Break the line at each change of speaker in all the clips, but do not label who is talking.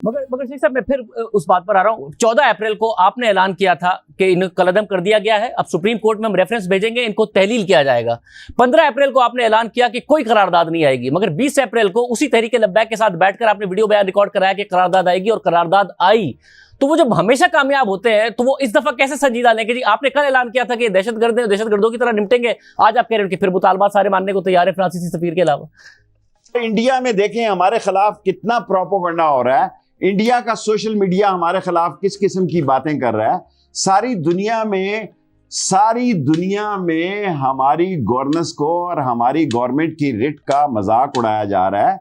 मगर शेख साहब मैं फिर उस बात पर आ रहा हूँ। 14 अप्रैल को आपने ऐलान किया था कि इन्हें कलअदम कर दिया गया है, अब सुप्रीम कोर्ट में हम रेफरेंस भेजेंगे, इनको तहलील किया जाएगा। 15 अप्रैल को आपने ऐलान किया कि कोई करारदाद नहीं आएगी, मगर 20 अप्रैल को उसी तहरीक लब्बैक के साथ बैठकर आपने वीडियो बयान रिकॉर्ड कराया कि करारदाद आएगी और करारदाद आई। तो वो जब हमेशा कामयाब होते हैं तो वो इस दफा कैसे संजीदा लें कि जी आपने कल ऐलान किया था कि दहशतगर्द हैं, दहशतगर्दों की तरह निपटेंगे, आज आप कह रहे हैं कि फिर मुतालबात सारे मानने को तैयार है फ्रांसीसी सफीर के अलावा।
इंडिया में देखें हमारे खिलाफ कितना प्रोपेगेंडा हो रहा है, इंडिया का सोशल मीडिया हमारे खिलाफ किस किस्म की बातें कर रहा है। सारी दुनिया में हमारी गवर्नेंस को और हमारी गवर्नमेंट की रिट का मजाक उड़ाया जा रहा है।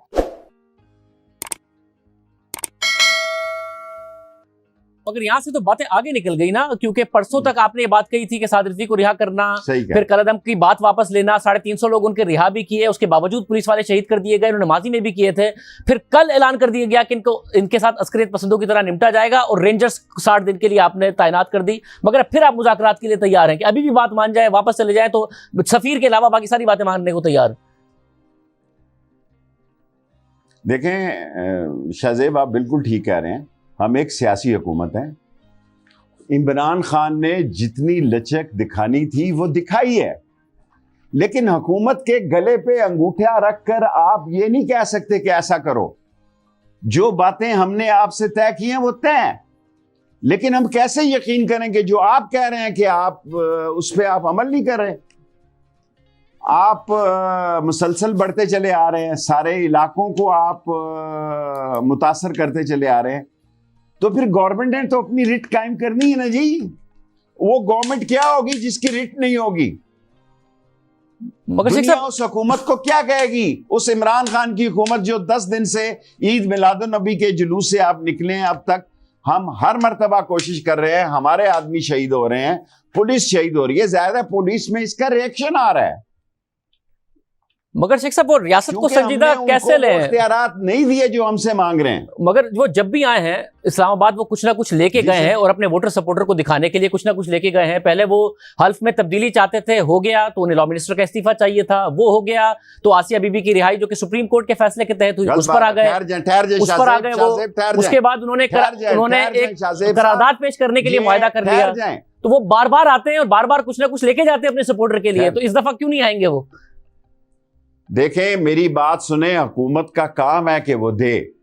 मगर यहां से तो बातें आगे निकल गई ना, क्योंकि परसों तक आपने ये बात कही थी कि साद रिजवी को रिहा करना, फिर कलअदम की बात वापस लेना, 350 लोग उनके रिहा भी किए, उसके बावजूद पुलिस वाले शहीद कर दिए गए, उन्होंने माजी में भी किए थे। फिर कल ऐलान कर दिया गया कि इनके साथ अस्करियत पसंदों की तरह निपटा जाएगा और रेंजर्स 60 दिन के लिए आपने तैनात कर दी। मगर फिर आप मुज़ाकरात के लिए तैयार हैं कि अभी भी बात मान जाए, वापस चले जाए, तो सफीर के अलावा बाकी सारी बातें मानने को तैयार।
देखें शाहजेब, आप बिल्कुल ठीक कह रहे हैं, हम एक सियासी हुकूमत है। इमरान खान ने जितनी लचक दिखानी थी वो दिखाई है, लेकिन हुकूमत के गले पे अंगूठा रखकर आप ये नहीं कह सकते कि ऐसा करो। जो बातें हमने आपसे तय की हैं वो तय हैं, लेकिन हम कैसे यकीन करें कि जो आप कह रहे हैं कि आप उस पर आप अमल नहीं कर रहे। आप मुसलसल बढ़ते चले आ रहे हैं, सारे इलाकों को आप मुतासर करते चले आ रहे हैं, तो फिर गवर्नमेंट ने तो अपनी रिट कायम करनी है ना जी। वो गवर्नमेंट क्या होगी जिसकी रिट नहीं होगी?
मगर
दुनिया उस हुकूमत को क्या कहेगी? उस इमरान खान की हुकूमत जो 10 दिन से ईद मिलादुन नबी के जुलूस से आप निकले हैं, अब तक हम हर मर्तबा कोशिश कर रहे हैं, हमारे आदमी शहीद हो रहे हैं, पुलिस शहीद हो रही है, ज्यादा पुलिस में इसका रिएक्शन आ रहा है।
मगर शेख साहब वो रियासत को संजीदा कैसे लें?
इख्तियारात नहीं दिए जो हमसे मांग रहे हैं।
मगर वो जब भी आए हैं इस्लामाबाद, वो कुछ ना कुछ लेके गए हैं और अपने वोटर सपोर्टर को दिखाने के लिए कुछ ना कुछ लेके गए हैं। पहले वो हल्फ में तब्दीली चाहते थे, हो गया, तो उन्हें लॉ मिनिस्टर का इस्तीफा चाहिए था, वो हो गया, तो आसिया बीबी की रिहाई जो कि सुप्रीम कोर्ट के फैसले के तहत हुई, उस पर आ गए वो। उसके बाद उन्होंने एक करारदाद पेश करने के लिए मुआहदा कर दिया। तो वो बार बार आते हैं और बार बार कुछ ना कुछ लेके जाते हैं अपने सपोर्टर के लिए, तो इस दफा क्यों नहीं आएंगे वो?
देखें मेरी बात सुने, हुकूमत का काम है कि वो दे।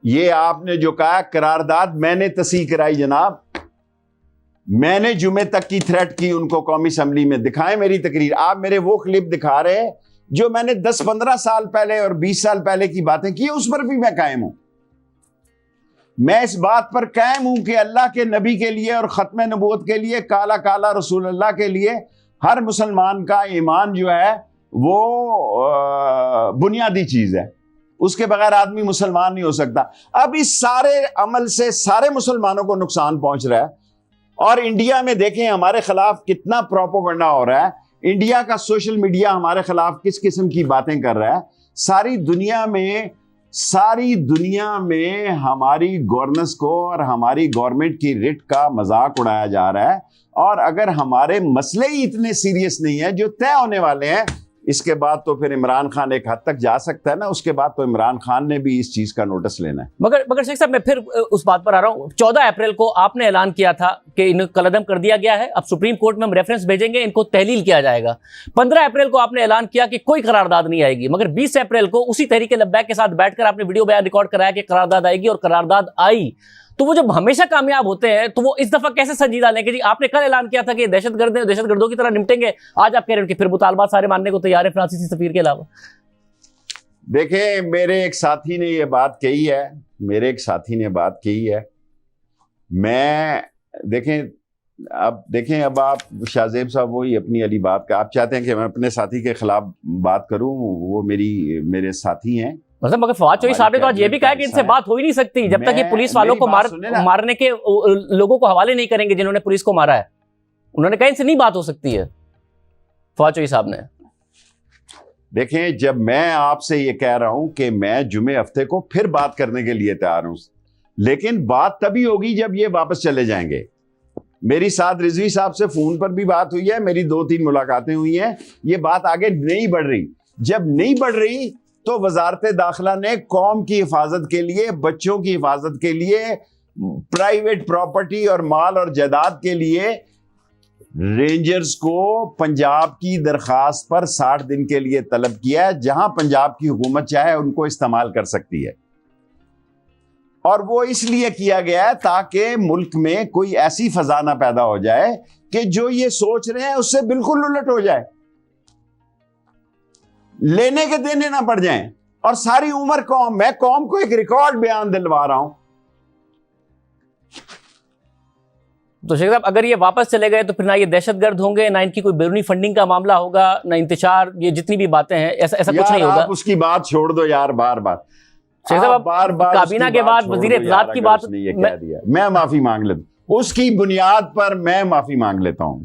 ये आपने जो कहा करारदाद मैंने तस्दीक कराई जनाब, मैंने जुमे तक की थ्रेट की उनको कौमी असम्बली में। दिखाएं मेरी तकरीर। आप मेरे वो क्लिप दिखा रहे हैं जो मैंने 10-15 साल पहले और 20 साल पहले की बातें की, उस पर भी मैं कायम हूं। मैं इस बात पर कायम हूं कि अल्लाह के नबी के लिए और खत्म नबूवत के लिए, काला काला रसूल अल्लाह के लिए हर मुसलमान का ईमान जो है वो बुनियादी चीज है, उसके बगैर आदमी मुसलमान नहीं हो सकता। अब इस सारे अमल से सारे मुसलमानों को नुकसान पहुंच रहा है, और इंडिया में देखें हमारे खिलाफ कितना प्रोपेगेंडा हो रहा है, इंडिया का सोशल मीडिया हमारे खिलाफ किस किस्म की बातें कर रहा है। सारी दुनिया में हमारी गवर्नेंस को और हमारी गवर्नमेंट की रिट का मजाक उड़ाया जा रहा है। और अगर हमारे मसले ही इतने सीरियस नहीं है जो तय होने वाले हैं, इसके बाद तो फिर इमरान खान एक हद तक जा सकता है ना, उसके बाद तो इमरान खान ने भी इस चीज का नोटिस लेना है।
मगर शेख साहब मैं फिर उस बात पर आ रहा हूँ। 14 अप्रैल को आपने ऐलान किया था कि इन्हें कलअदम कर दिया गया है, अब सुप्रीम कोर्ट में हम रेफरेंस भेजेंगे, इनको तहलील किया जाएगा। 15 अप्रैल को आपने ऐलान किया कि कोई करारदाद नहीं आएगी, मगर 20 अप्रैल को उसी तहरीक लब्बैक के साथ बैठकर आपने वीडियो बयान रिकॉर्ड कराया कि करारदाद आएगी और करारदाद आई। तो वो जब हमेशा कामयाब होते हैं तो वो इस दफा कैसे संजीदा लें कि जी आपने कल ऐलान किया था कि दहशतगर्द हैं, दहशतगर्दों की तरह निपटेंगे, आज आप कह रहे हैं कि फिर मुतालबात सारे मानने को तैयार है फ्रांसीसी सफीर के अलावा।
देखें मेरे एक साथी ने ये बात कही है, मैं देखें अब आप शाहजेब साहब वही अपनी अली बात का, आप चाहते हैं कि मैं अपने साथी के खिलाफ बात करूं, वो मेरे साथी हैं।
मतलब मगर फवाद चौधरी साहब ने तो आज ये भी कहा कि इनसे बात हो ही नहीं सकती जब तक ये पुलिस वालों को मारने के लोगों को हवाले नहीं करेंगे जिन्होंने पुलिस को मारा है। उन्होंने कहा इनसे नहीं बात हो सकती है, फवाद चौधरी साहब ने।
देखें जब मैं आपसे ये कह रहा हूं कि मैं जुमे हफ्ते को फिर बात करने के लिए तैयार हूं, लेकिन बात तभी होगी जब ये वापस चले जाएंगे। मेरी साथ रिजवी साहब से फोन पर भी बात हुई है, मेरी 2-3 मुलाकातें हुई हैं, ये बात आगे नहीं बढ़ रही। जब नहीं बढ़ रही تو وزارت داخلہ نے قوم کی حفاظت کے لیے، بچوں کی حفاظت کے لیے، پرائیویٹ پراپرٹی اور مال اور جائیداد کے لیے رینجرز کو پنجاب کی درخواست پر 60 دن کے لیے طلب کیا ہے، جہاں پنجاب کی حکومت چاہے ان کو استعمال کر سکتی ہے. اور وہ اس لیے کیا گیا ہے تاکہ ملک میں کوئی ایسی فضا نہ پیدا ہو جائے کہ جو یہ سوچ رہے ہیں اس سے بالکل الٹ ہو جائے، لینے کے دینے نہ پڑ جائیں. اور ساری عمر میں قوم کو ایک ریکارڈ بیان دلوا رہا ہوں.
تو شیخ صاحب اگر یہ واپس چلے گئے تو پھر نہ یہ دہشت گرد ہوں گے، نہ ان کی کوئی بیرونی فنڈنگ کا معاملہ ہوگا، نہ انتشار، یہ جتنی بھی باتیں ہیں ایسا کچھ نہیں ہوگا.
آپ اس کی بات چھوڑ دو یار، بار
شیخ صاحب کابینہ کے بعد وزیر اطلاعات کی بات
میں معافی مانگ لیتا ہوں، اس کی بنیاد پر میں معافی مانگ لیتا ہوں.